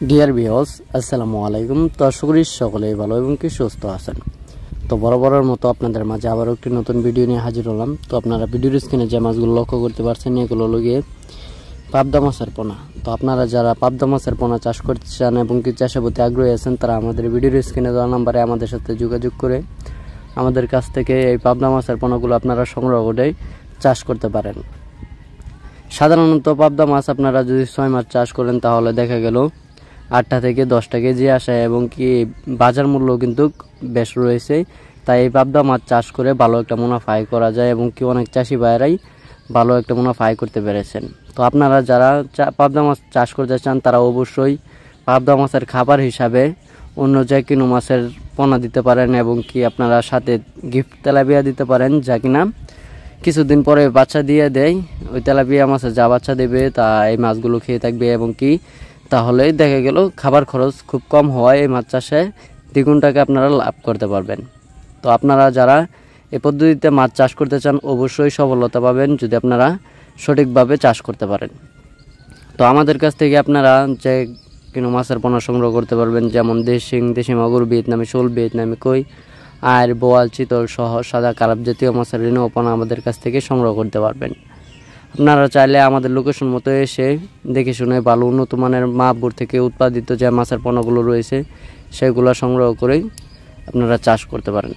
Dear viewers, আসসালামু আলাইকুম। তো আশা করি সকলেই ভালো এবং কি সুস্থ আছেন। তো বরাবরের মতো আপনাদের মাঝে আবারও একটি নতুন ভিডিও নিয়ে হাজির হলাম। তো আপনারা ভিডিওর স্ক্রিনে যে মাছগুলো লক্ষ্য করতে পারছেন এগুলো গিয়ে পাবদা মাছের পোনা। তো আপনারা যারা পাবদা মাছের পোনা চাষ করতে চান এবং কি চাষের প্রতি আগ্রহী আছেন তারা আমাদের ভিডিওর স্ক্রিনে দেওয়া নাম্বারে আমাদের সাথে যোগাযোগ করে আমাদের কাছ থেকে এই পাবদা মাছের পোনাগুলো আপনারা সংগ্রহ করে চাষ করতে পারেন। সাধারণত পাবদা মাছ আপনারা যদি 6 মাস চাষ করেন তাহলে দেখা গেল 8টা থেকে 10টা কেজি আসে এবং কি বাজার মূল্য কিন্তু বেশ রয়েছে। তাই এই পাবদা মাছ চাষ করে ভালো একটা মুনাফা আয় করা যায় এবং কি অনেক চাষি ভাইয়েরাই ভালো একটা মুনাফা আয় করতে পেরেছেন। তো আপনারা যারা পাবদা মাছ চাষ করতে চান তারা অবশ্যই পাবদা মাছের খাবার হিসাবে অন্য যে কোনো মাছের পোনা দিতে পারেন এবং কি আপনারা সাথে গিফট তেলাপিয়া দিতে পারেন, যা কিনা কিছুদিন পরে বাচ্চা দিয়ে দেয়। ওই তেলাপিয়া মাছের যা বাচ্চা দেবে তা এই মাছগুলো খেয়ে থাকবে এবং কি তাহলেই দেখা গেল খাবার খরচ খুব কম হওয়ায় এই মাছ চাষে দ্বিগুণ টাকা আপনারা লাভ করতে পারবেন। তো আপনারা যারা এই পদ্ধতিতে মাছ চাষ করতে চান অবশ্যই সফলতা পাবেন যদি আপনারা সঠিকভাবে চাষ করতে পারেন। তো আমাদের কাছ থেকে আপনারা যে কোনো মাছের পোনা সংগ্রহ করতে পারবেন, যেমন দেশি মাগুর, ভিয়েতনামি শোল, ভিয়েতনামি কই, আর বোয়াল, চিতল সহ সাদা কারাপ জাতীয় মাছের রেণু পোনা আমাদের কাছ থেকে সংগ্রহ করতে পারবেন। আপনারা চাইলে আমাদের লোকেশন মতো এসে দেখে শুনে ভালো উন্নত মানের মাহবুর থেকে উৎপাদিত যে মাছের পোনাগুলো রয়েছে সেগুলো সংগ্রহ করেই আপনারা চাষ করতে পারেন।